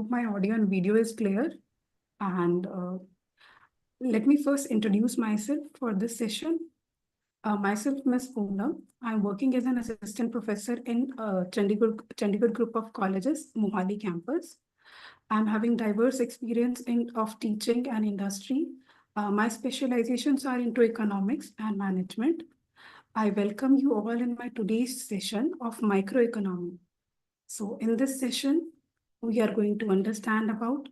hope my audio and video is clear. And let me first introduce myself for this session. Myself, Ms. Poonam. I'm working as an assistant professor in Chandigarh Group of Colleges, Mohali campus. I'm having diverse experience of teaching and industry. My specializations are into economics and management. I welcome you all in my today's session of microeconomy. So in this session, we are going to understand about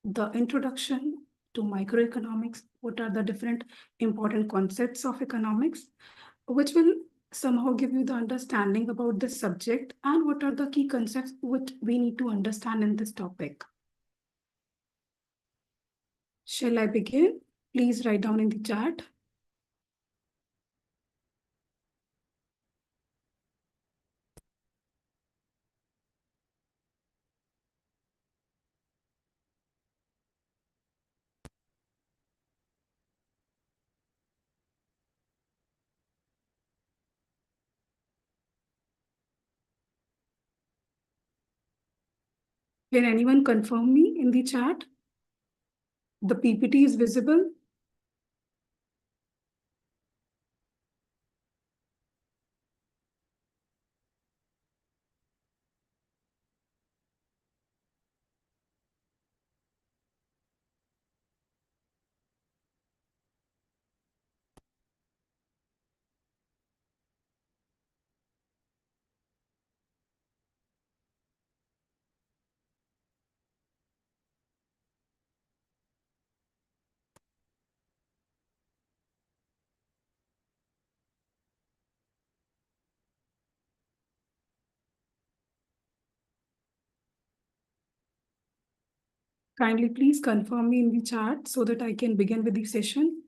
the introduction to microeconomics, what are the different important concepts of economics, which will somehow give you the understanding about this subject and what are the key concepts which we need to understand in this topic. Shall I begin? Please write down in the chat. Can anyone confirm me in the chat? The PPT is visible? Kindly please confirm me in the chat so that I can begin with the session.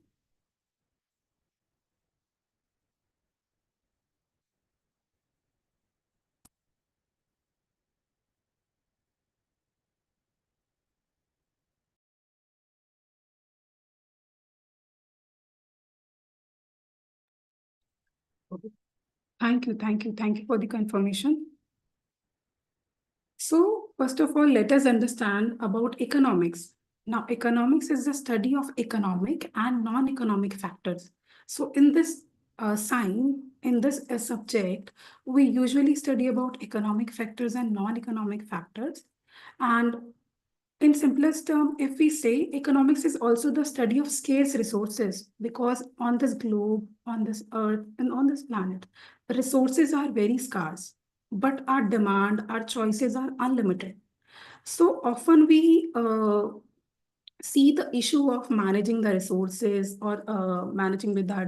Thank you for the confirmation. So first of all, let us understand about economics. Now, economics is the study of economic and non-economic factors. So in this subject, we usually study about economic factors and non-economic factors. And in simplest term, if we say economics is also the study of scarce resources, because on this globe, on this earth, and on this planet, resources are very scarce, but our demand, our choices are unlimited. So often we see the issue of managing the resources or managing with our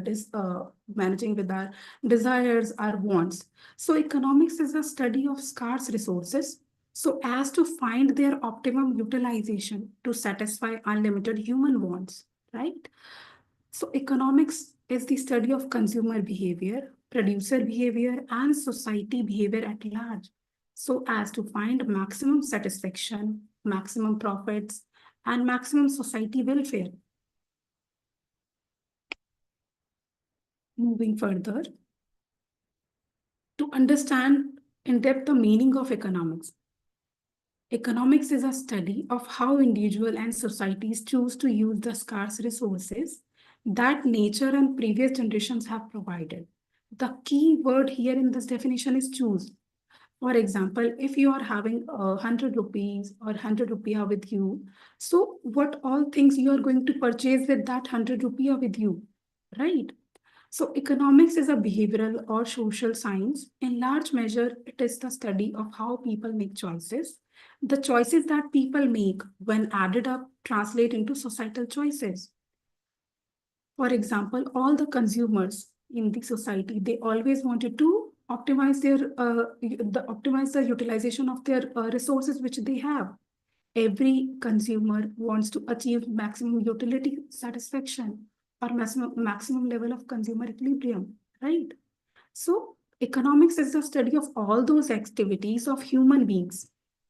desires, our wants. So economics is a study of scarce resources so as to find their optimum utilization to satisfy unlimited human wants, right? So economics is the study of consumer behavior, producer behavior, and society behavior at large, so as to find maximum satisfaction, maximum profits, and maximum society welfare. Moving further, to understand in depth the meaning of economics. Economics is a study of how individuals and societies choose to use the scarce resources that nature and previous generations have provided. The key word here in this definition is choose. For example, if you are having 100 rupees or 100 rupiah with you, so what all things you are going to purchase with that 100 rupiah with you, right? So economics is a behavioral or social science. In large measure, it is the study of how people make choices. The choices that people make when added up translate into societal choices. For example, all the consumers in the society, they always wanted to optimize the utilization of their resources which they have. Every consumer wants to achieve maximum utility satisfaction or maximum level of consumer equilibrium, right? So economics is the study of all those activities of human beings,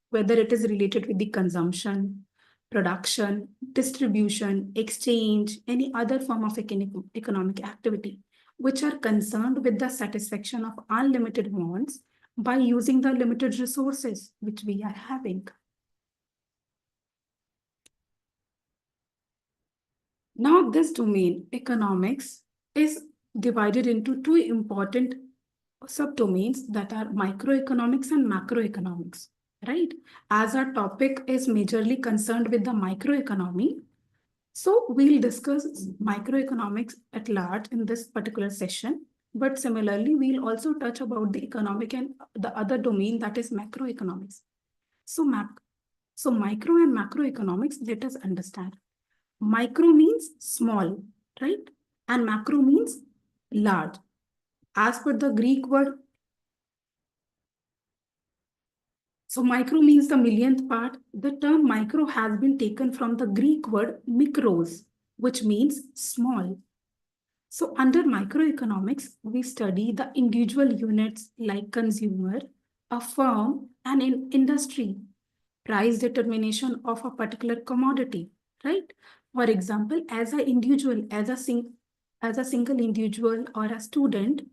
whether it is related with the consumption, production, distribution, exchange, any other form of economic activity, which are concerned with the satisfaction of unlimited wants by using the limited resources which we are having. Now, this domain, economics, is divided into two important subdomains that are microeconomics and macroeconomics, right? As our topic is majorly concerned with the microeconomy, so we'll discuss microeconomics at large in this particular session. But similarly, we'll also touch about the economic and the other domain that is macroeconomics. So, so micro and macroeconomics, let us understand. Micro means small, right? And macro means large. As per the Greek word, so micro means the millionth part. The term micro has been taken from the Greek word mikros, which means small. So under microeconomics, we study the individual units like consumer, a firm, and an industry, price determination of a particular commodity, right? For example, as an individual, as a single individual or a student,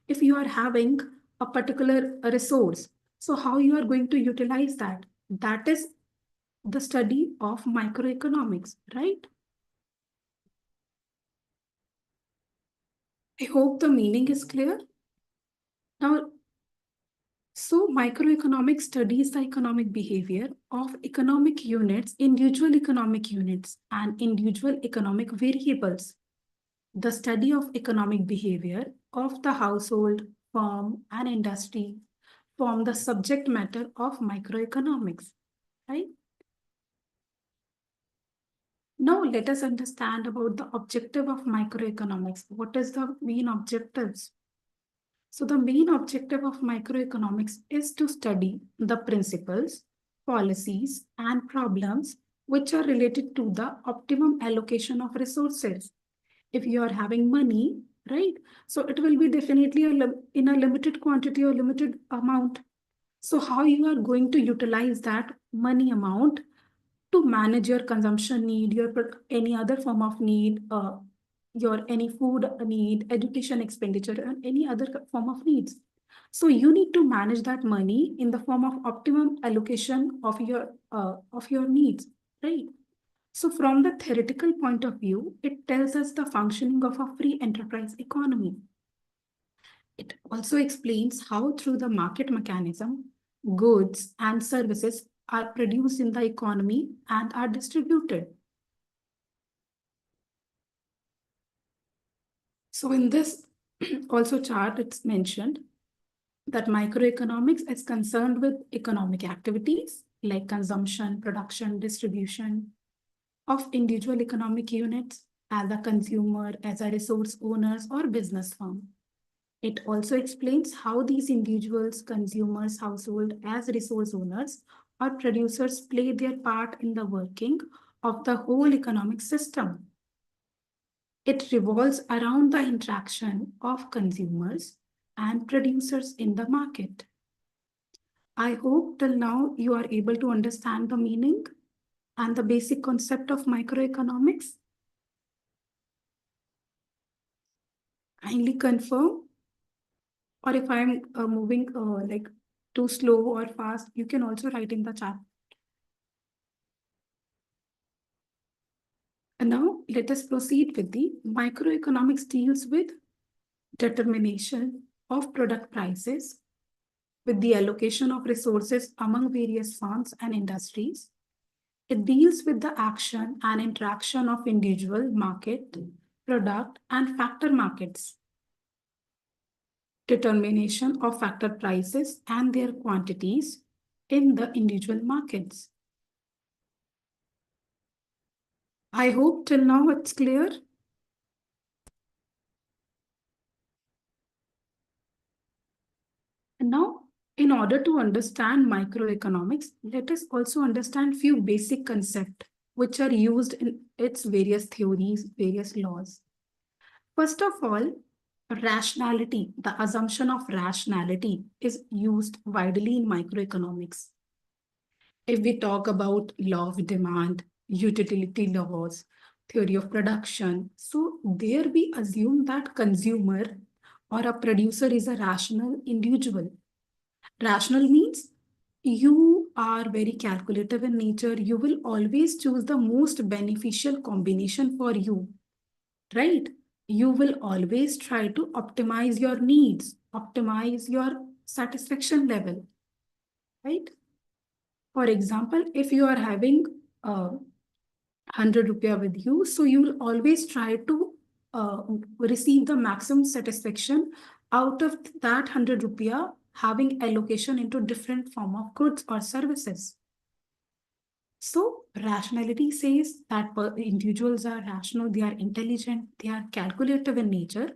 if you are having a particular resource, so how you are going to utilize that? That is the study of microeconomics, right? I hope the meaning is clear. Now, so microeconomics studies the economic behavior of economic units, individual economic units, and individual economic variables. The study of economic behavior of the household, firm, and industry form the subject matter of microeconomics, right? Now let us understand about the objective of microeconomics. What is the main objectives? So the main objective of microeconomics is to study the principles, policies, and problems which are related to the optimum allocation of resources. If you are having money, right? So it will be definitely in a limited quantity or limited amount. So how you are going to utilize that money amount to manage your consumption need, your any other form of need, your any food need, education expenditure, and any other form of needs. So you need to manage that money in the form of optimum allocation of your needs, right? So from the theoretical point of view, it tells us the functioning of a free enterprise economy. It also explains how through the market mechanism, goods and services are produced in the economy and are distributed. So in this also chart, it's mentioned that microeconomics is concerned with economic activities like consumption, production, distribution of individual economic units as a consumer, as a resource owners or business firm. It also explains how these individuals, consumers, household as resource owners or producers play their part in the working of the whole economic system. It revolves around the interaction of consumers and producers in the market. I hope till now you are able to understand the meaning and the basic concept of microeconomics. Kindly confirm, or if I'm moving like too slow or fast, you can also write in the chat. And now let us proceed with the microeconomics deals with determination of product prices, with the allocation of resources among various firms and industries. It deals with the action and interaction of individual market, product, and factor markets, determination of factor prices and their quantities in the individual markets. I hope till now it's clear. And now, in order to understand microeconomics, let us also understand few basic concepts which are used in its various theories, various laws. First of all, rationality, the assumption of rationality is used widely in microeconomics. If we talk about law of demand, utility laws, theory of production, so there we assume that consumer or a producer is a rational individual. Rational means you are very calculative in nature. You will always choose the most beneficial combination for you. right? You will always try to optimize your needs, optimize your satisfaction level, right? For example, if you are having 100 rupiah with you, so you will always try to receive the maximum satisfaction out of that 100 rupiah, having allocation into different form of goods or services. So rationality says that individuals are rational, they are intelligent, they are calculative in nature.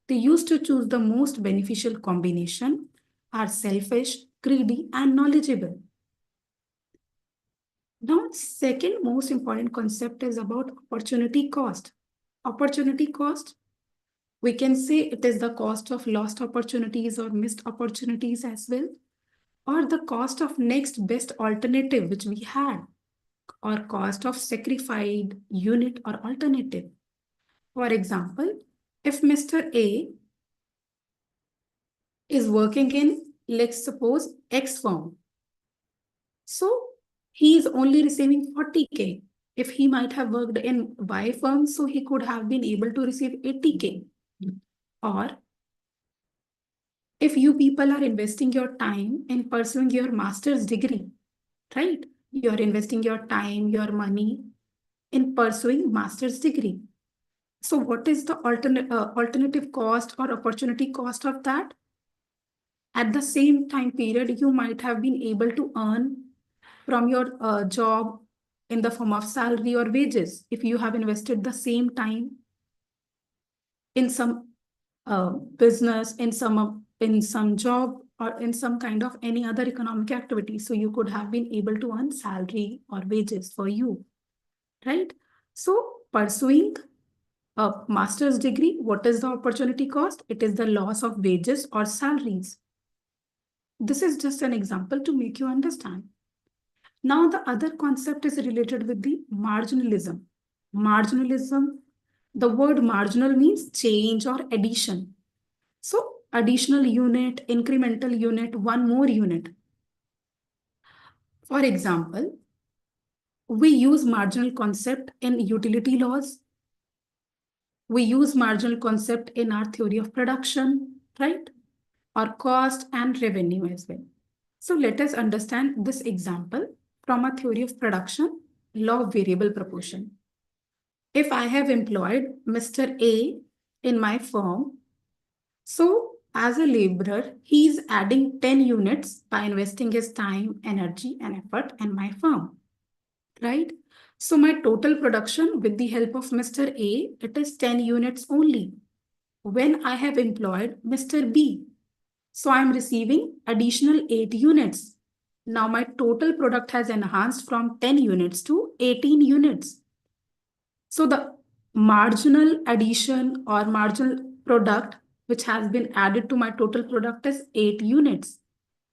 They used to choose the most beneficial combination, are selfish, greedy, and knowledgeable. Now, second most important concept is about opportunity cost. Opportunity cost, we can say it is the cost of lost opportunities or missed opportunities as well, or the cost of next best alternative which we had, or cost of sacrificed unit or alternative. For example, if Mr. A is working in, let's suppose, X firm, so he is only receiving 40K. If he might have worked in Y firm, so he could have been able to receive 80K. Or if you people are investing your time in pursuing your master's degree, right? You're investing your time, your money in pursuing master's degree. So what is the alternative cost or opportunity cost of that? At the same time period, you might have been able to earn from your job in the form of salary or wages if you have invested the same time in some business, in some job, or in some kind of any other economic activity. So you could have been able to earn salary or wages for you, right? So pursuing a master's degree, what is the opportunity cost? It is the loss of wages or salaries. This is just an example to make you understand. Now, the other concept is related with the marginalism. Marginalism, the word marginal means change or addition. So, additional unit, incremental unit, one more unit. For example, we use marginal concept in utility laws. We use marginal concept in our theory of production, right? Or cost and revenue as well. So let us understand this example from a theory of production, law of variable proportion. If I have employed Mr. A in my firm, so as a laborer, he is adding 10 units by investing his time, energy, and effort in my firm, right? So my total production with the help of Mr. A, it is 10 units only. When I have employed Mr. B, so I'm receiving additional 8 units. Now my total product has enhanced from 10 units to 18 units. So the marginal addition or marginal product which has been added to my total product is 8 units,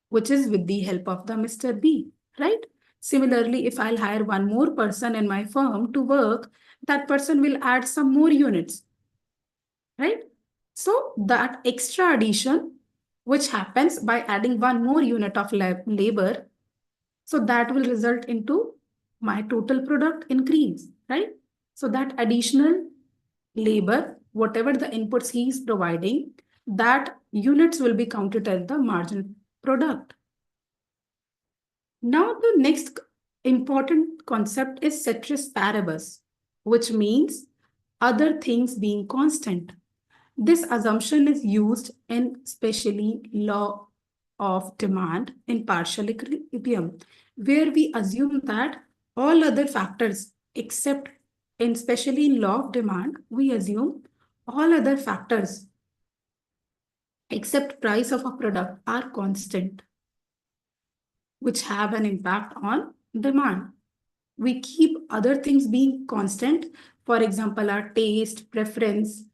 which is with the help of the Mr. B, right? Similarly, if I'll hire one more person in my firm to work, that person will add some more units, right? So that extra addition, which happens by adding one more unit of labor, so that will result into my total product increase, right? So that additional labor, whatever the inputs he is providing, that units will be counted as the marginal product. Now the next important concept is ceteris paribus, which means other things being constant. This assumption is used in especially law of demand in partial equilibrium, where we assume that all other factors except in especially in law of demand, we assume all other factors except price of a product are constant, which have an impact on demand. We keep other things being constant, for example, our taste, preference,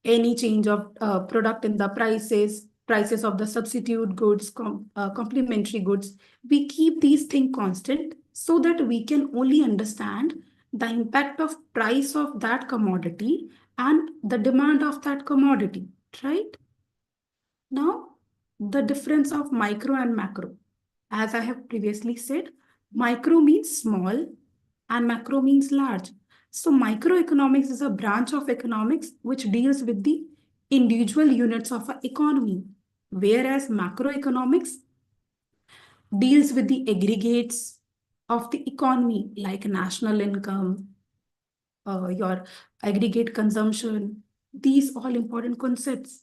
any change of product in the prices of the substitute goods, complementary goods. We keep these things constant so that we can only understand the impact of price of that commodity and the demand of that commodity, right? Now, the difference of micro and macro. As I have previously said, micro means small and macro means large. So microeconomics is a branch of economics which deals with the individual units of an economy, whereas macroeconomics deals with the aggregates of the economy like national income, your aggregate consumption, these all important concepts.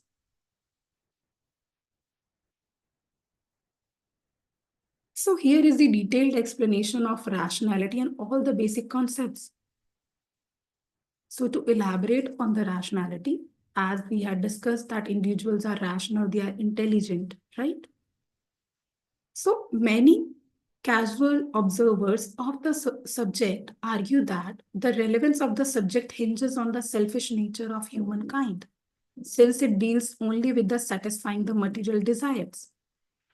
So here is the detailed explanation of rationality and all the basic concepts. So to elaborate on the rationality, as we had discussed that individuals are rational, they are intelligent, right? So many casual observers of the subject argue that the relevance of the subject hinges on the selfish nature of humankind, since it deals only with the satisfying the material desires.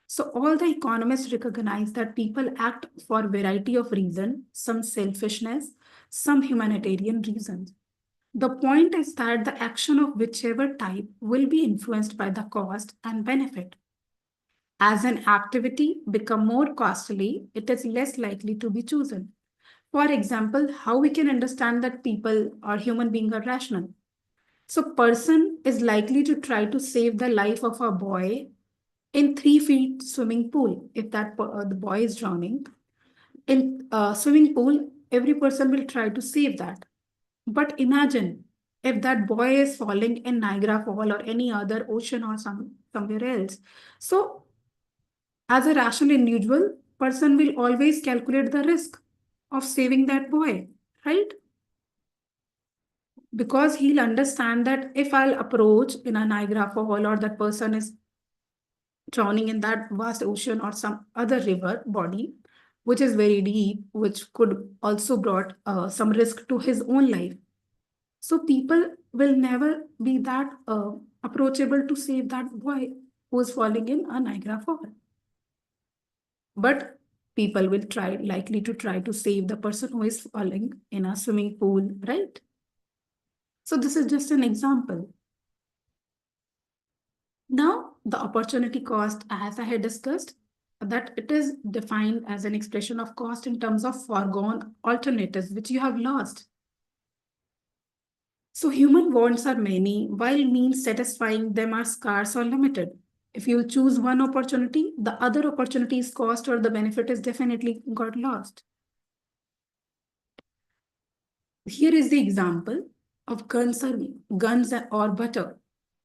So all the economists recognize that people act for a variety of reasons, some selfishness, some humanitarian reasons. The point is that the action of whichever type will be influenced by the cost and benefit. As an activity become more costly, it is less likely to be chosen. For example, how we can understand that people or human beings are rational. So person is likely to try to save the life of a boy in 3 feet swimming pool. If the boy is drowning in a swimming pool, every person will try to save that. But imagine if that boy is falling in Niagara Fall or any other ocean or somewhere else. So as a rational individual, person will always calculate the risk of saving that boy, right? Because he'll understand that if I'll approach in a Niagara Fall or that person is drowning in that vast ocean or some other river body, which is very deep, which could also brought some risk to his own life. So people will never be that approachable to save that boy who is falling in a Niagara Fall. But people will likely to try to save the person who is falling in a swimming pool, right? So this is just an example. Now, the opportunity cost, as I had discussed, that it is defined as an expression of cost in terms of foregone alternatives, which you have lost. So human wants are many, while means satisfying them are scarce or limited. If you choose one opportunity, the other opportunity's cost or the benefit is definitely got lost. Here is the example of guns or butter.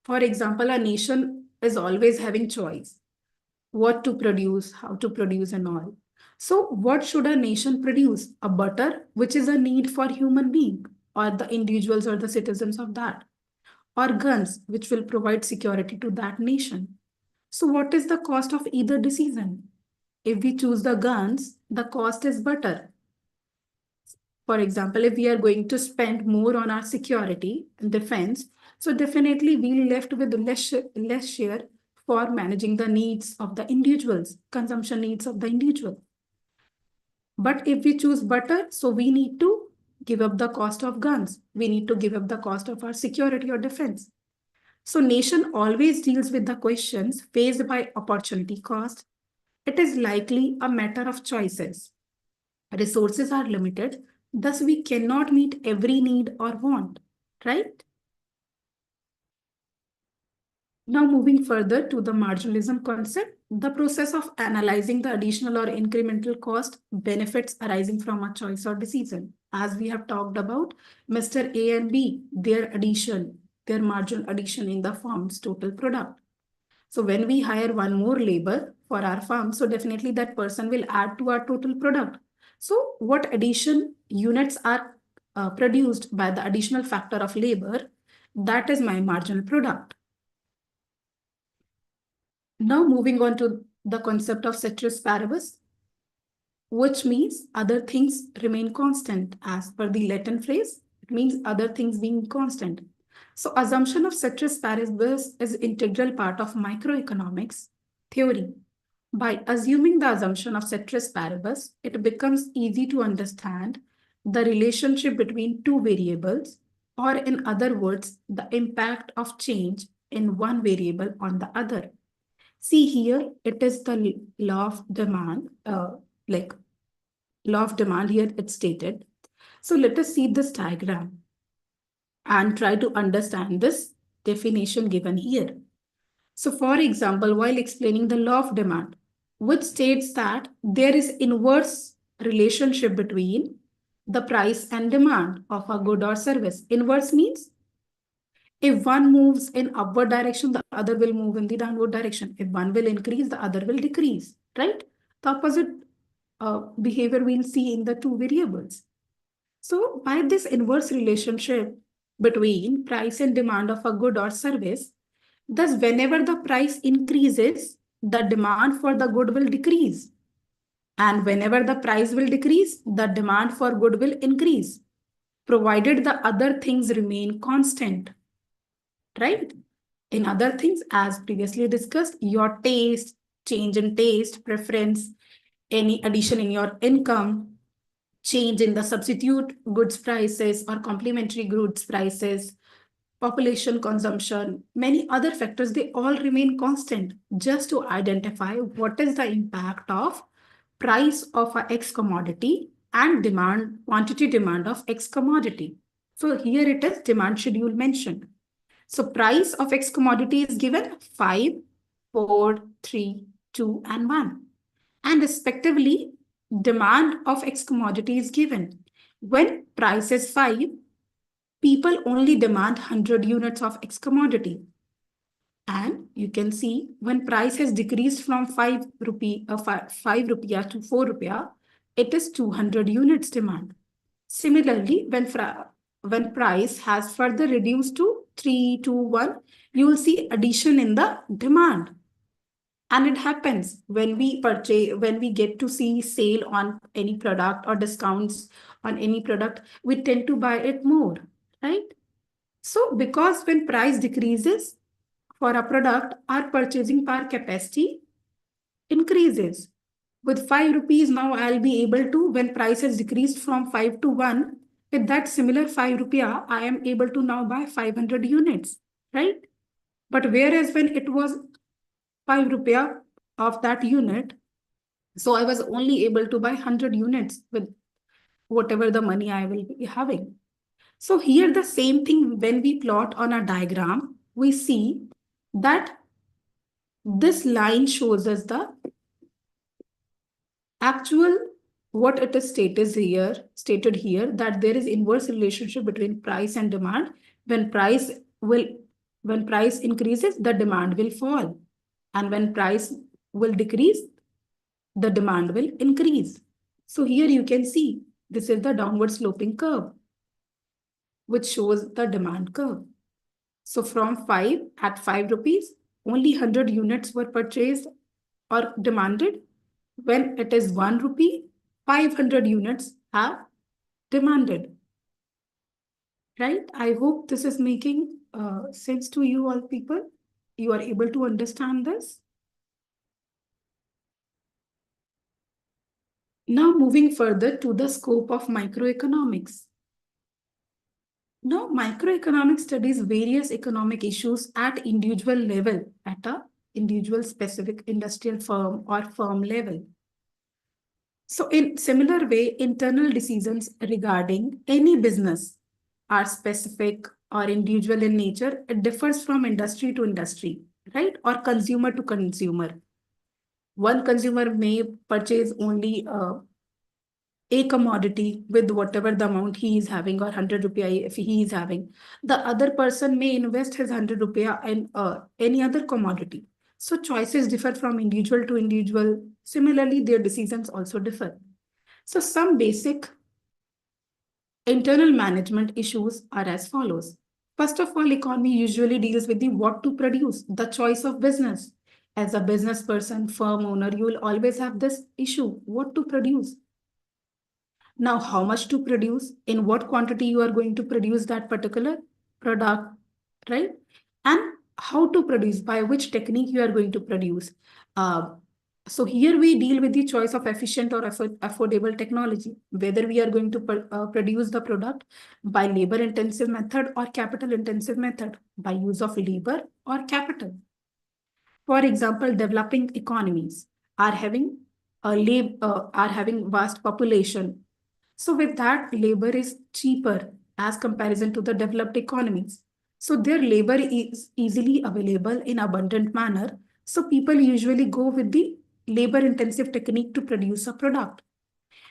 For example, a nation is always having choice, what to produce, how to produce and all. So what should a nation produce? A butter, which is a need for human being or the individuals or the citizens of that, or guns, which will provide security to that nation. So what is the cost of either decision? If we choose the guns, the cost is butter. For example, if we are going to spend more on our security and defense, so definitely we left with less share for managing the needs of the individuals, consumption needs of the individual. But if we choose butter, so we need to give up the cost of guns. We need to give up the cost of our security or defense. So nation always deals with the questions faced by opportunity cost. It is likely a matter of choices. Resources are limited, thus we cannot meet every need or want, right? Now moving further to the marginalism concept, the process of analyzing the additional or incremental cost benefits arising from a choice or decision. As we have talked about, Mr. A and B, their marginal addition in the firm's total product. So when we hire one more labor for our farm, so definitely that person will add to our total product. So what addition units are produced by the additional factor of labor, that is my marginal product. Now moving on to the concept of ceteris paribus, which means other things remain constant. As per the Latin phrase, it means other things being constant. So assumption of ceteris paribus is integral part of microeconomics theory. By assuming the assumption of ceteris paribus, it becomes easy to understand the relationship between two variables, or in other words, the impact of change in one variable on the other. See here, it is the law of demand, like law of demand here it's stated. So let us see this diagram and try to understand this definition given here. So for example, while explaining the law of demand, which states that there is inverse relationship between the price and demand of a good or service. Inverse means if one moves in upward direction, the other will move in the downward direction. If one will increase, the other will decrease, right? The opposite behavior we'll see in the two variables. So by this inverse relationship between price and demand of a good or service, thus whenever the price increases, the demand for the good will decrease. And whenever the price will decrease, the demand for good will increase, provided the other things remain constant, right? In other things, as previously discussed, your taste, change in taste, preference, any addition in your income, change in the substitute goods prices or complementary goods prices, population consumption, many other factors, they all remain constant just to identify what is the impact of price of a X commodity and demand, quantity demand of X commodity. So here it is demand schedule mentioned. So price of X commodity is given 5, 4, 3, 2, and 1. And respectively, demand of X commodity is given. When price is 5, people only demand 100 units of X commodity. And you can see when price has decreased from 5 rupiah to 4 rupiah, it is 200 units demand. Similarly, when price has further reduced to 3, 2, 1, you will see addition in the demand. And it happens when we purchase, when we get to see sale on any product or discounts on any product, we tend to buy it more, right? So because when price decreases for a product, our purchasing power capacity increases. With 5 rupees now, I'll be able to, when price has decreased from 5 to 1, with that similar 5 rupiah, I am able to now buy 500 units, right? But whereas when it was 5 rupiah of that unit, so I was only able to buy 100 units with whatever the money I will be having. So here the same thing, when we plot on a diagram, we see that this line shows us the actual what it is stated here that there is inverse relationship between price and demand. When price increases, the demand will fall, and when price will decrease, the demand will increase. So here you can see this is the downward sloping curve which shows the demand curve. So from 5 at 5 rupees, only 100 units were purchased or demanded. When it is 1 rupee, 500 units are demanded. Right? I hope this is making sense to you all people. You are able to understand this. Now moving further to the scope of microeconomics. Now, microeconomics studies various economic issues at individual level, at a individual specific industrial firm or firm level. So in similar way, internal decisions regarding any business are specific or individual in nature. It differs from industry to industry, right? Or consumer to consumer. One consumer may purchase only a commodity with whatever the amount he is having, or 100 rupiah if he is having. The other person may invest his 100 rupiah in any other commodity. So choices differ from individual to individual. Similarly, their decisions also differ. So some basic internal management issues are as follows. First of all, economy usually deals with the what to produce, the choice of business. As a business person, firm owner, you will always have this issue, what to produce. Now, how much to produce, in what quantity you are going to produce that particular product, right? And how to produce, by which technique you are going to produce. So here we deal with the choice of efficient or affordable technology, whether we are going to produce the product by labor intensive method or capital intensive method, by use of labor or capital. For example, developing economies are having vast population. So with that, labor is cheaper as comparison to the developed economies. So their labor is easily available in abundant manner. So people usually go with the labor intensive technique to produce a product.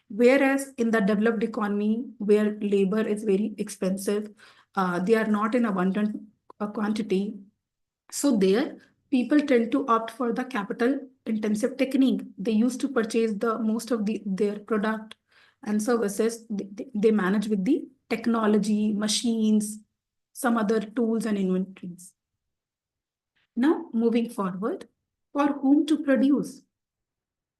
Whereas in the developed economy, where labor is very expensive, they are not in abundant quantity. So there, people tend to opt for the capital intensive technique. They used to purchase the most of their product and services. They manage with the technology, machines, some other tools and inventories. Now, moving forward, for whom to produce?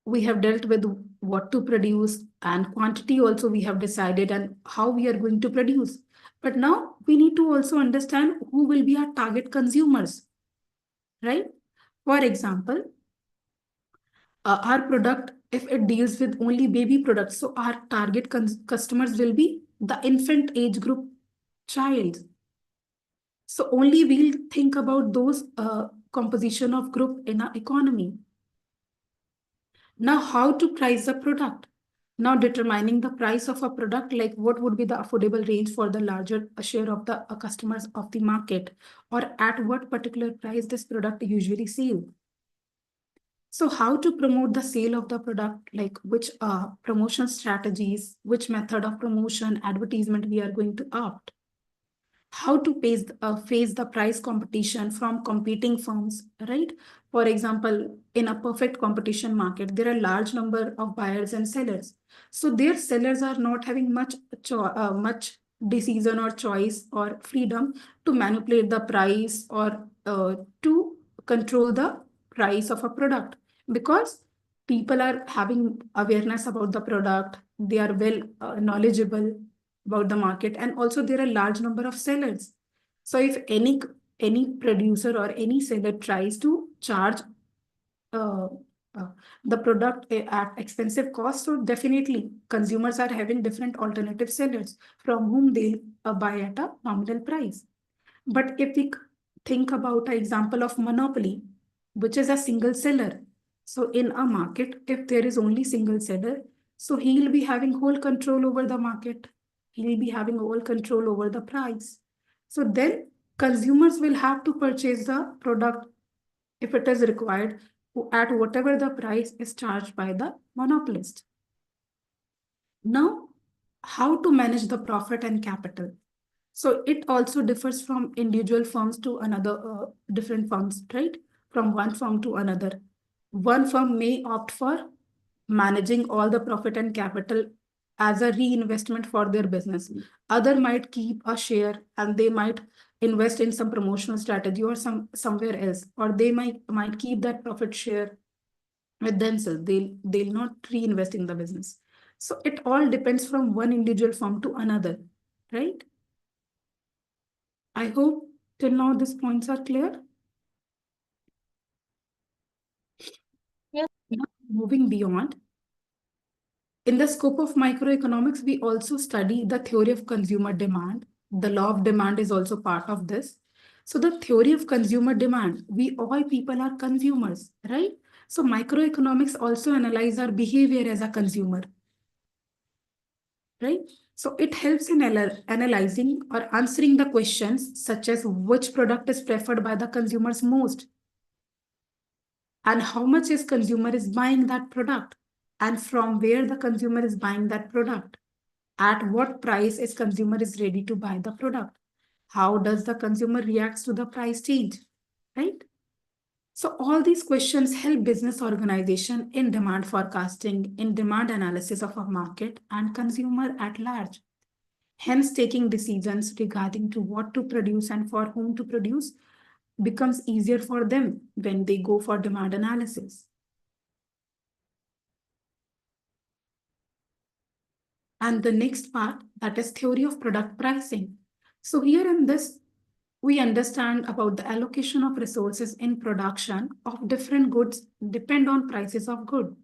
We have dealt with what to produce and quantity also we have decided and how we are going to produce. But now we need to also understand who will be our target consumers, right? For example, our product, if it deals with only baby products, so our target customers will be the infant age group child. So only we'll think about those composition of group in our economy. Now, how to price the product? Now, determining the price of a product, like what would be the affordable range for the larger share of the customers of the market, or at what particular price this product usually sell. So how to promote the sale of the product, like which promotion strategies, which method of promotion, advertisement we are going to opt. How to face the price competition from competing firms, right? For example, in a perfect competition market, there are a large number of buyers and sellers. So their sellers are not having much decision or choice or freedom to manipulate the price or to control the price of a product, because people are having awareness about the product, they are well knowledgeable about the market, and also there are a large number of sellers. So if any producer or any seller tries to charge uh, uh, the product at expensive cost, so definitely consumers are having different alternative sellers from whom they'll buy at a nominal price. But if we think about an example of monopoly, which is a single seller. So in a market, if there is only single seller, so he'll be having whole control over the market. He'll be having whole control over the price. So then consumers will have to purchase the product if it is required at whatever the price is charged by the monopolist. Now, how to manage the profit and capital? So it also differs from individual firms to another different firms, right? From one firm to another. One firm may opt for managing all the profit and capital as a reinvestment for their business. Other might keep a share and they might invest in some promotional strategy or somewhere else, or they might keep that profit share with themselves. They'll not reinvest in the business. So it all depends from one individual firm to another, right? I hope till now these points are clear. Yes. Now, moving beyond, in the scope of microeconomics, we also study the theory of consumer demand. The law of demand is also part of this. So the theory of consumer demand, we all people are consumers, right? So microeconomics also analyze our behavior as a consumer, right? So it helps in analyzing or answering the questions such as which product is preferred by the consumers most, and how much is consumer is buying that product, and from where the consumer is buying that product, at what price is consumer is ready to buy the product, how does the consumer reacts to the price change, right? So all these questions help business organization in demand forecasting, in demand analysis of a market and consumer at large, hence taking decisions regarding to what to produce and for whom to produce becomes easier for them when they go for demand analysis. And the next part, that is theory of product pricing. So here in this, we understand about the allocation of resources in production of different goods depend on prices of good.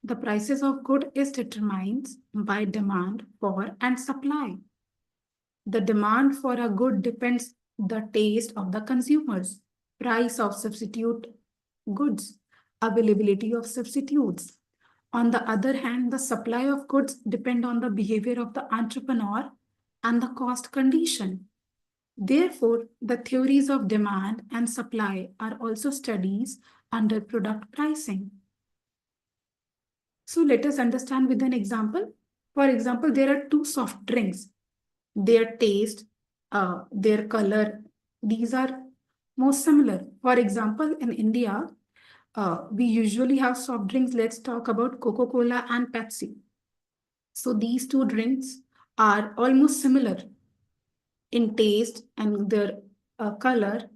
The prices of good is determined by demand for and supply. The demand for a good depends the taste of the consumers, price of substitute goods, availability of substitutes, On the other hand, the supply of goods depend on the behavior of the entrepreneur and the cost condition. Therefore, the theories of demand and supply are also studies under product pricing. So let us understand with an example. For example, there are two soft drinks. Their taste, their color, these are most similar. For example, in India, we usually have soft drinks. Let's talk about Coca-Cola and Pepsi. So these two drinks are almost similar in taste and their color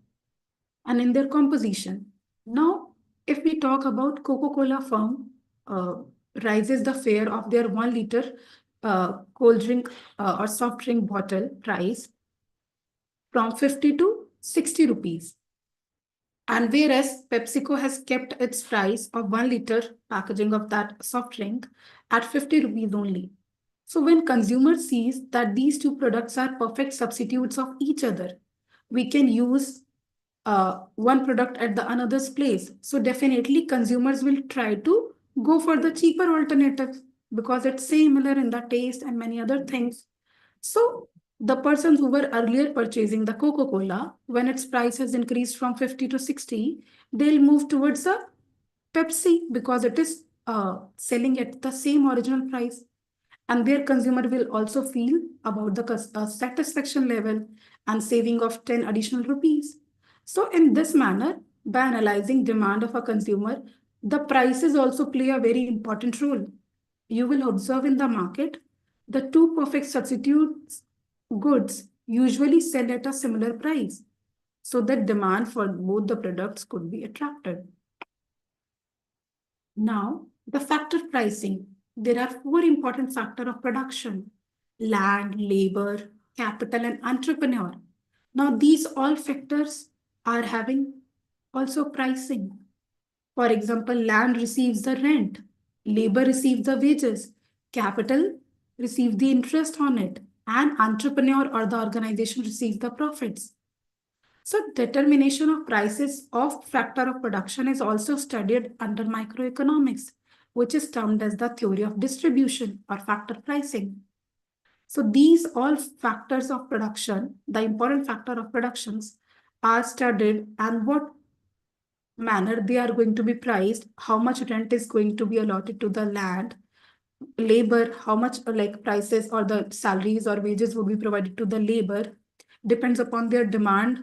and in their composition. Now, if we talk about Coca-Cola firm uh, rises the fare of their 1 liter cold drink or soft drink bottle price from 50 to 60 rupees. And whereas PepsiCo has kept its price of 1 liter packaging of that soft drink at 50 rupees only. So when consumer sees that these two products are perfect substitutes of each other, we can use one product at the another's place. So definitely consumers will try to go for the cheaper alternative because it's similar in the taste and many other things. So the persons who were earlier purchasing the Coca-Cola, when its price has increased from 50 to 60, they'll move towards the Pepsi because it is selling at the same original price. And their consumer will also feel about the satisfaction level and saving of 10 additional rupees. So in this manner, by analyzing demand of a consumer, the prices also play a very important role. You will observe in the market, the two perfect substitutes goods usually sell at a similar price. So that demand for both the products could be attracted. Now, the factor pricing. There are four important factors of production: land, labor, capital, and entrepreneur. Now, these all factors are having also pricing. For example, land receives the rent, labor receives the wages, capital receives the interest on it, and entrepreneur or the organization receives the profits. So determination of prices of factor of production is also studied under microeconomics, which is termed as the theory of distribution or factor pricing. So these all factors of production, the important factor of productions, are studied and what manner they are going to be priced, how much rent is going to be allotted to the land, labor, how much like prices or the salaries or wages would be provided to the labor, depends upon their demand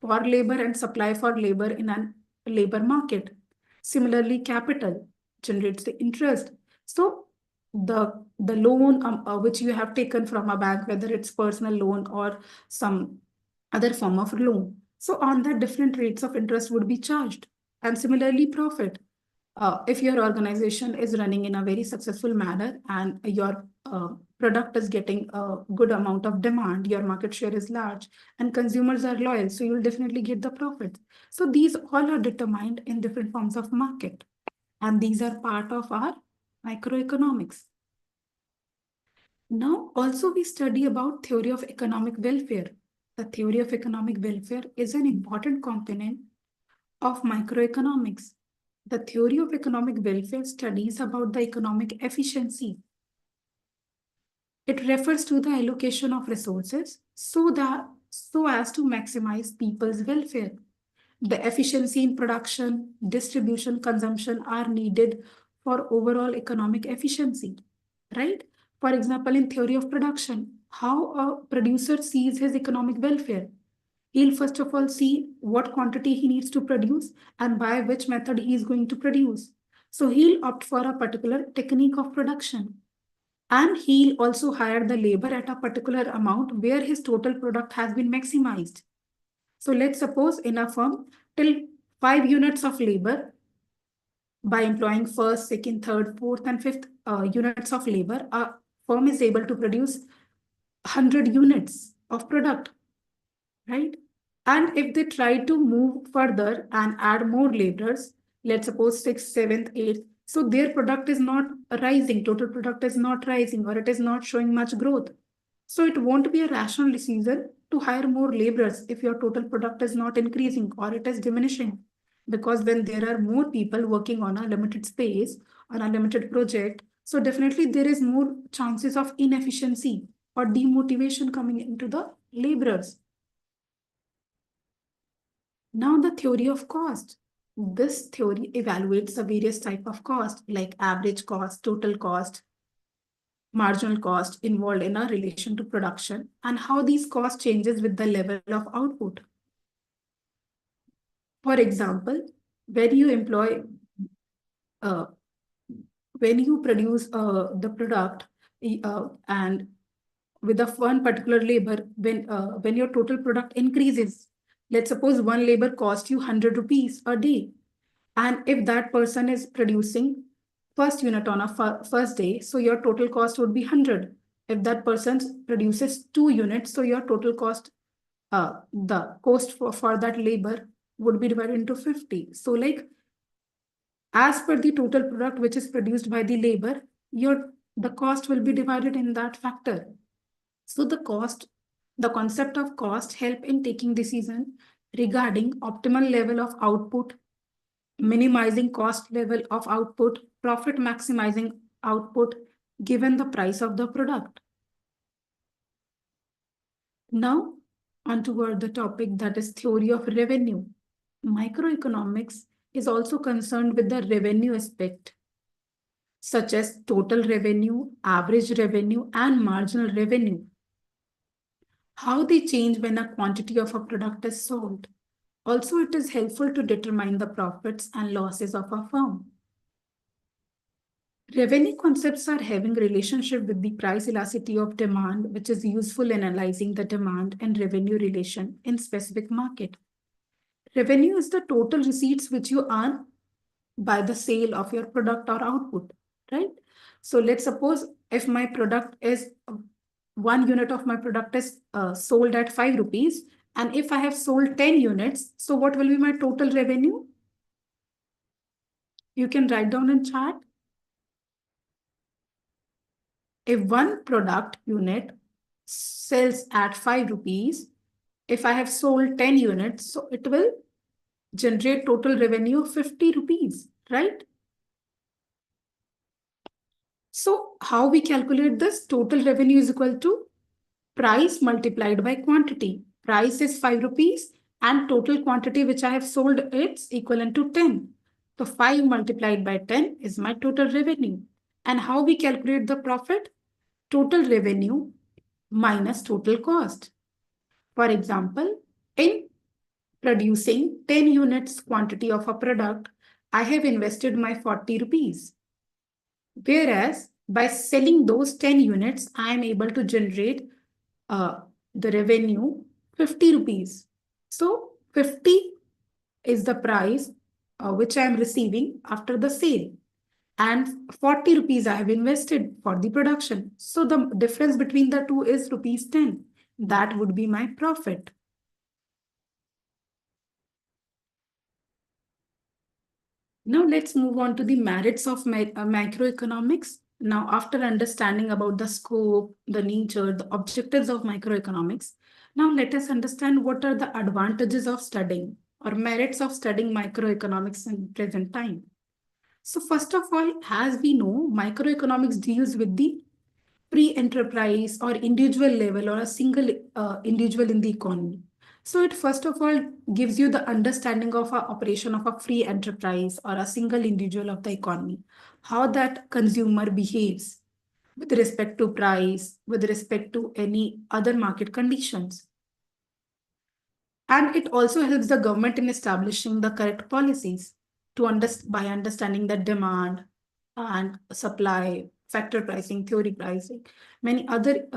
for labor and supply for labor in a labor market. Similarly, capital generates the interest. So the loan which you have taken from a bank, whether it's personal loan or some other form of loan. So on that, different rates of interest would be charged. And similarly, profit. If your organization is running in a very successful manner and your product is getting a good amount of demand, your market share is large and consumers are loyal, so you'll definitely get the profit. So these all are determined in different forms of market, and these are part of our microeconomics. Now, also we study about theory of economic welfare. The theory of economic welfare is an important component of microeconomics. The theory of economic welfare studies about the economic efficiency. It refers to the allocation of resources so as to maximize people's welfare. The efficiency in production, distribution, consumption are needed for overall economic efficiency, right? For example, in theory of production, how a producer sees his economic welfare. He'll first of all see what quantity he needs to produce and by which method he is going to produce. So he'll opt for a particular technique of production. And he'll also hire the labor at a particular amount where his total product has been maximized. So let's suppose in a firm, till 5 units of labor, by employing first, second, third, fourth, and fifth units of labor, a firm is able to produce 100 units of product, right? And if they try to move further and add more laborers, let's suppose sixth, seventh, eighth, so their product is not rising, total product is not rising, or it is not showing much growth. So it won't be a rational decision to hire more laborers if your total product is not increasing or it is diminishing. Because when there are more people working on a limited space, or unlimited project. So definitely there is more chances of inefficiency or demotivation coming into the laborers. Now the theory of cost. This theory evaluates the various type of cost like average cost, total cost, marginal cost involved in a relation to production and how these cost changes with the level of output. For example, when you employ, uh, when you produce the product and with a one particular labor, when your total product increases, let's suppose one labor cost you 100 rupees a day. And if that person is producing first unit on a first day, so your total cost would be 100. If that person produces 2 units, so your total cost, the cost for that labor would be divided into 50. So like as per the total product which is produced by the labor, the cost will be divided in that factor. So the concept of cost help in taking decision regarding optimal level of output, minimizing cost level of output, profit maximizing output given the price of the product. Now, on toward the topic that is theory of revenue. Microeconomics is also concerned with the revenue aspect, such as total revenue, average revenue, and marginal revenue. How they change when a quantity of a product is sold. Also, it is helpful to determine the profits and losses of a firm. Revenue concepts are having relationship with the price elasticity of demand, which is useful in analyzing the demand and revenue relation in specific market. Revenue is the total receipts which you earn by the sale of your product or output, right? So let's suppose if my product is 1 unit of my product is sold at 5 rupees, and if I have sold 10 units, so what will be my total revenue? You can write down in chat. If one product unit sells at 5 rupees, if I have sold 10 units, so it will generate total revenue of 50 rupees, right? So how we calculate this? Total revenue is equal to price multiplied by quantity. Price is 5 rupees and total quantity which I have sold, it's equivalent to 10. So 5 multiplied by 10 is my total revenue. And how we calculate the profit? Total revenue minus total cost. For example, in producing 10 units quantity of a product, I have invested my 40 rupees. Whereas by selling those 10 units, I am able to generate the revenue 50 rupees. So 50 is the price which I am receiving after the sale. And 40 rupees I have invested for the production. So the difference between the two is rupees 10. That would be my profit. Now let's move on to the merits of microeconomics. Now, after understanding about the scope, the nature, the objectives of microeconomics, now let us understand what are the advantages of studying or merits of studying microeconomics in present time. So first of all, as we know, microeconomics deals with the pre-enterprise or individual level or a single individual in the economy. So it first of all gives you the understanding of a operation of a free enterprise or a single individual of the economy, how that consumer behaves with respect to price, with respect to any other market conditions. And it also helps the government in establishing the correct policies by understanding the demand and supply, factor pricing, theory pricing, many other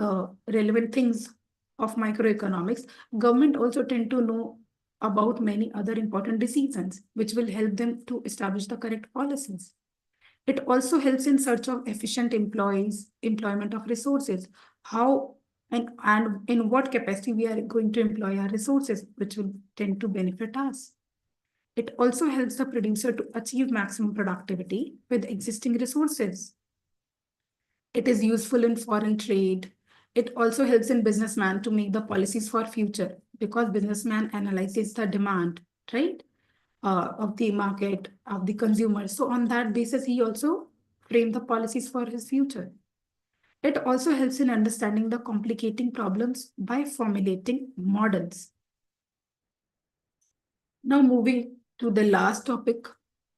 relevant things of microeconomics. Government also tend to know about many other important decisions, which will help them to establish the correct policies. It also helps in search of efficient employment of resources, how and in what capacity we are going to employ our resources, which will tend to benefit us. It also helps the producer to achieve maximum productivity with existing resources. It is useful in foreign trade. It also helps in businessman to make the policies for future because businessman analyzes the demand, right? Of the market, of the consumer. So on that basis, he also frame the policies for his future. It also helps in understanding the complicating problems by formulating models. Now, moving to the last topic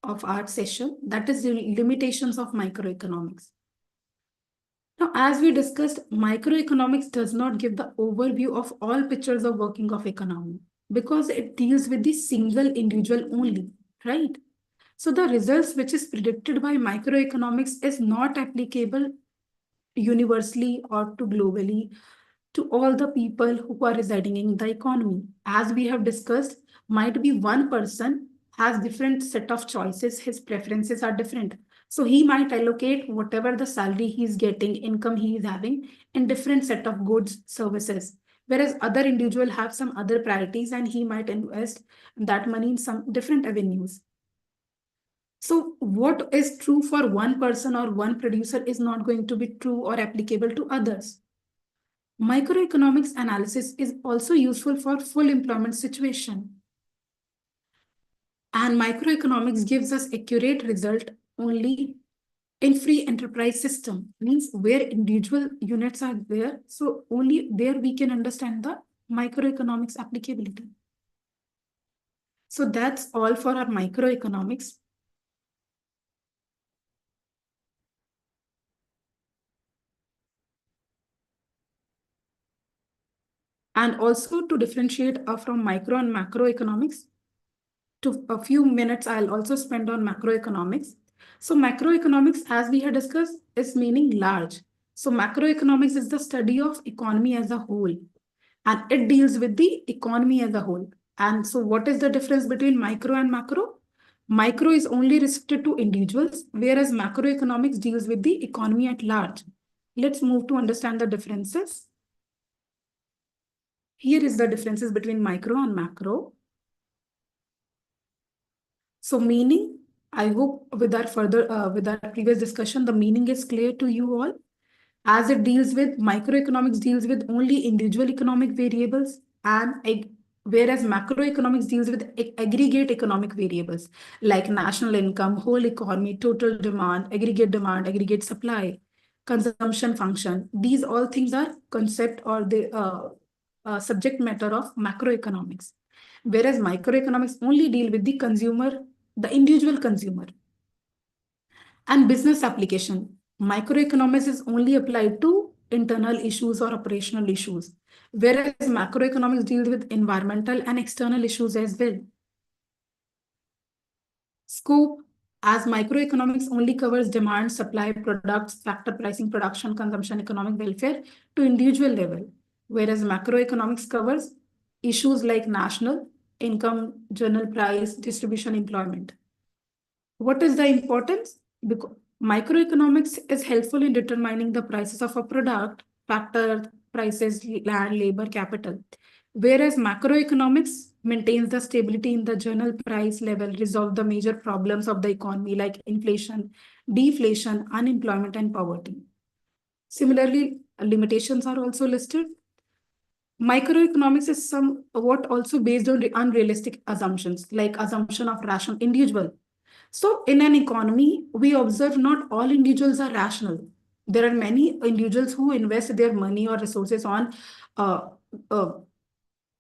of our session, that is the limitations of microeconomics. Now, as we discussed, microeconomics does not give the overview of all pictures of working of economy because it deals with the single individual only, right? So the results which is predicted by microeconomics is not applicable universally or to globally to all the people who are residing in the economy. As we have discussed, might be one person has different set of choices, his preferences are different. So he might allocate whatever the salary he is getting, income he is having in different set of goods, services. Whereas other individual have some other priorities and he might invest that money in some different avenues. So what is true for one person or one producer is not going to be true or applicable to others. Microeconomics analysis is also useful for full employment situation. And microeconomics gives us accurate result only in free enterprise system, means where individual units are there. So only there we can understand the microeconomics applicability. So that's all for our microeconomics. And also to differentiate from micro and macroeconomics, to a few minutes I'll also spend on macroeconomics. So macroeconomics, as we had discussed, is meaning large. So macroeconomics is the study of economy as a whole, and it deals with the economy as a whole. And so what is the difference between micro and macro? Micro is only restricted to individuals, whereas macroeconomics deals with the economy at large. Let's move to understand the differences. Here is the differences between micro and macro. So meaning, I hope with our previous discussion, the meaning is clear to you all. As it deals with microeconomics deals with only individual economic variables, and whereas macroeconomics deals with aggregate economic variables like national income, whole economy, total demand, aggregate supply, consumption function. These all things are concept or the subject matter of macroeconomics. Whereas microeconomics only deal with the consumer, the individual consumer. And business application. Microeconomics is only applied to internal issues or operational issues, whereas macroeconomics deals with environmental and external issues as well. Scope, as microeconomics only covers demand, supply, products, factor pricing, production, consumption, economic welfare to individual level, whereas macroeconomics covers issues like national, income, general price, distribution, employment. What is the importance? Because microeconomics is helpful in determining the prices of a product, factor prices, land, labor, capital. Whereas macroeconomics maintains the stability in the general price level, resolve the major problems of the economy like inflation, deflation, unemployment, and poverty. Similarly, limitations are also listed. Microeconomics is somewhat also based on unrealistic assumptions, like assumption of rational individual. So in an economy, we observe not all individuals are rational. There are many individuals who invest their money or resources uh, uh,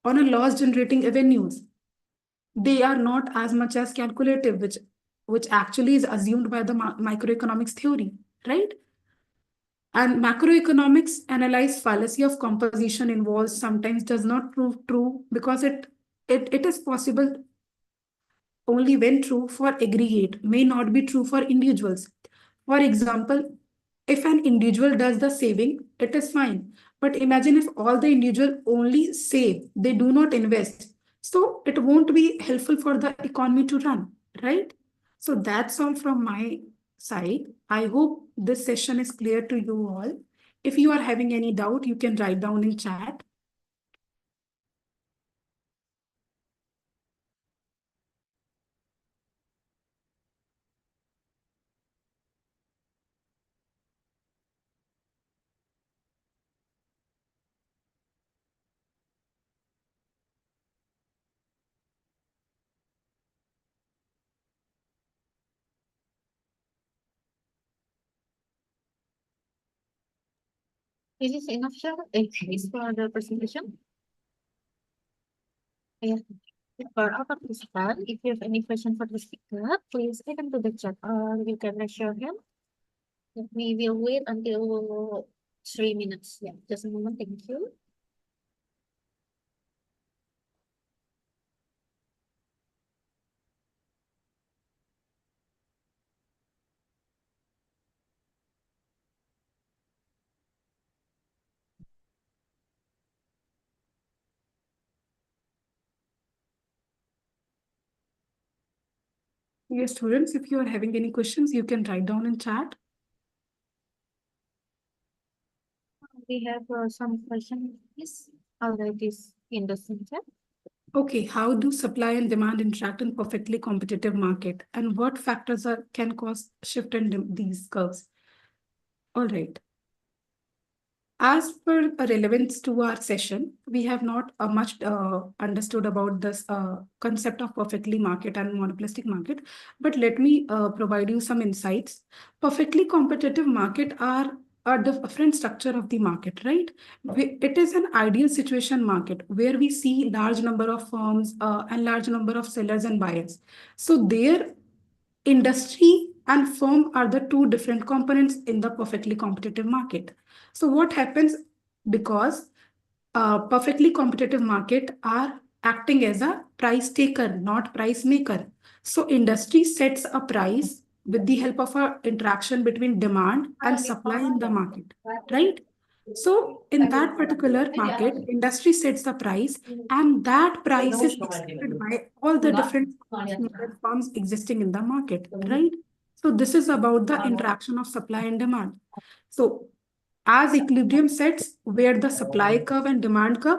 on a loss generating avenues. They are not as much as calculative, which actually is assumed by the microeconomics theory, right? And macroeconomics analyze fallacy of composition involves sometimes does not prove true because it is possible only when true for aggregate, may not be true for individuals. For example, if an individual does the saving, it is fine. But imagine if all the individual only save, they do not invest. So it won't be helpful for the economy to run, right? So that's all from my side. I hope this session is clear to you all. If you are having any doubt, you can write down in chat. Is this enough, Shah? Is for the presentation? Yeah. For our participant, if you have any question for the speaker, please type into the chat or you can raise your hand. We will wait until 3 minutes. Yeah, just a moment. Thank you. Yes, students, if you are having any questions, you can write down in chat. We have some questions. Yes, already in the chat. Okay, how do supply and demand interact in perfectly competitive market, and what factors can cause shift in these curves? All right. As per relevance to our session, we have not much understood about this concept of perfectly market and monopolistic market, but let me provide you some insights. Perfectly competitive market are a different structure of the market, right? It is an ideal situation market where we see large number of firms and large number of sellers and buyers. So their industry and firm are the two different components in the perfectly competitive market. So what happens, because perfectly competitive market are acting as a price taker, not price maker. So industry sets a price with the help of a interaction between demand and supply in the market, right? So in that particular market, industry sets the price, and that price is accepted by all the different smaller firms existing in the market, right? So this is about the interaction of supply and demand. So as equilibrium sets where the supply curve and demand curve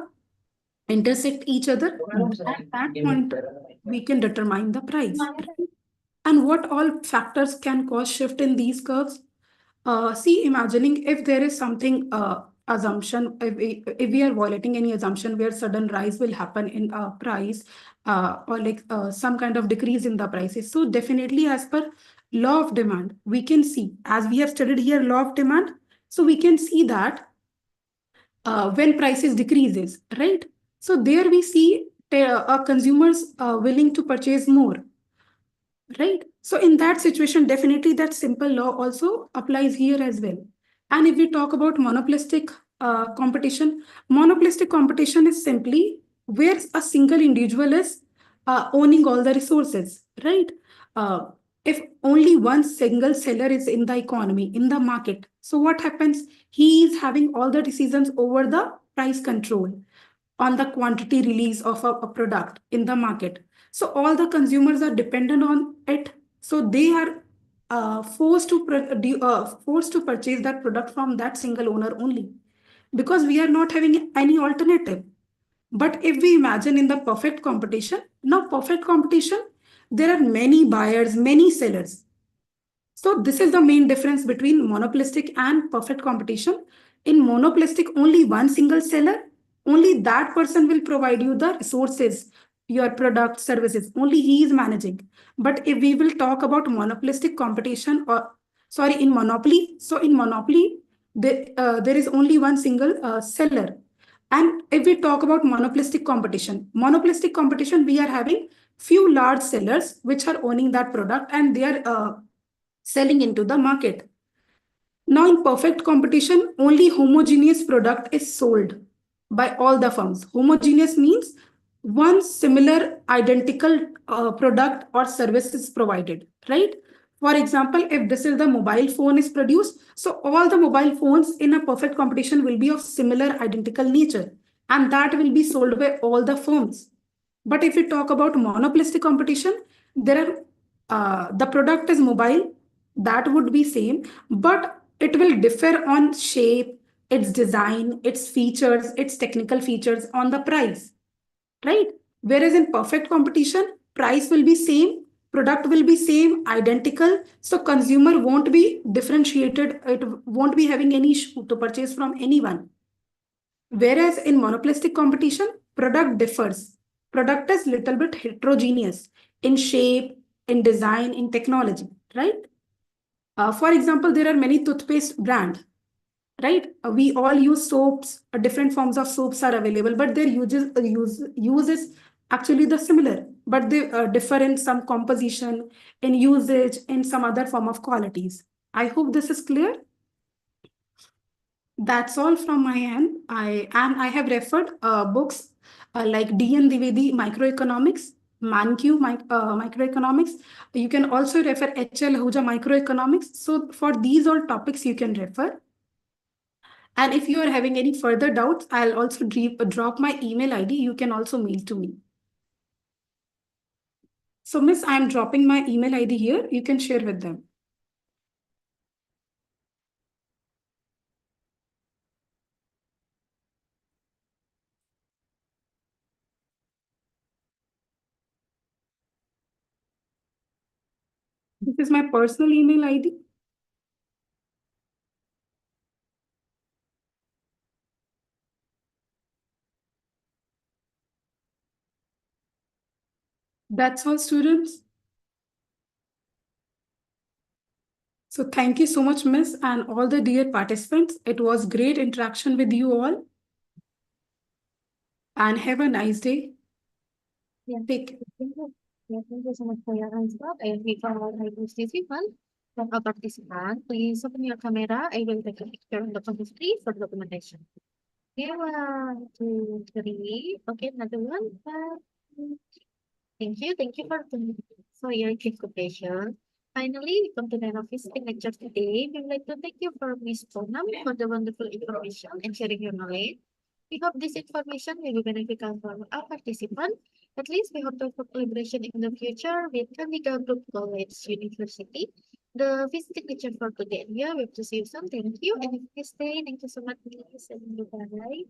intersect each other, at that point we can determine the price, right? And what all factors can cause shift in these curves? See, imagining if there is something assumption, if we are violating any assumption where sudden rise will happen in price, or like some kind of decrease in the prices. So definitely, as per law of demand, we can see, as we have studied here, law of demand. So we can see that when prices decreases, right? So there we see consumers willing to purchase more, right? So in that situation, definitely that simple law also applies here as well. And if we talk about monopolistic competition is simply where a single individual is owning all the resources, right? Uh, if only one single seller is in the economy, in the market, so what happens? He is having all the decisions over the price control on the quantity release of a product in the market. So all the consumers are dependent on it. So they are forced to purchase that product from that single owner only, because we are not having any alternative. But if we imagine in the perfect competition, now perfect competition, there are many buyers, many sellers. So this is the main difference between monopolistic and perfect competition. In monopolistic, only one single seller, only that person will provide you the resources, your product, services, only he is managing. But if we will talk about monopolistic competition, or sorry, in monopoly, so in monopoly, there is only one single seller. And if we talk about monopolistic competition, we are having few large sellers which are owning that product, and they are selling into the market. Now, in perfect competition, only homogeneous product is sold by all the firms. Homogeneous means one similar identical product or service is provided, right? For example, if this is the mobile phone is produced, so all the mobile phones in a perfect competition will be of similar identical nature, and that will be sold by all the firms. But if we talk about monopolistic competition, there are the product is mobile, that would be same, but it will differ on shape, its design, its features, its technical features, on the price, right? Whereas in perfect competition, price will be same, product will be same, identical, so consumer won't be differentiated, it won't be having any issue to purchase from anyone. Whereas in monopolistic competition, product differs. Product is little bit heterogeneous in shape, in design, in technology, right? For example, there are many toothpaste brand. right? We all use soaps, different forms of soaps are available, but their use is actually the similar, but they differ in some composition, in usage, in some other form of qualities. I hope this is clear. That's all from my end. I have referred books like D.N. Dwivedi Microeconomics, Mankiw Microeconomics. You can also refer H.L. Ahuja Microeconomics. So for these all topics, you can refer. And if you are having any further doubts, I'll also drop my email ID. You can also mail to me. So, Miss, I'm dropping my email ID here. You can share with them. This is my personal email ID. That's all, students. So thank you so much, Miss, and all the dear participants. It was great interaction with you all. And have a nice day. Yeah. Take care. Thank you. Yeah, thank you so much for your answer. And before I use this one, from our participant, please open your camera. I will take a picture on the computer screen for documentation. Okay, 1, 2, 3. Okay, another one. Thank you for your participation. Finally, we come to the end of this lecture today. We would like to thank you for Miss Poonam for the wonderful information and sharing your knowledge. We hope this information will be beneficial for our participants. At least we hope to have collaboration in the future with Chandigarh Group of Colleges University. The visiting lecture for today. And we hope to see you soon. Thank you and have a nice day. Thank you so much. Please and goodbye.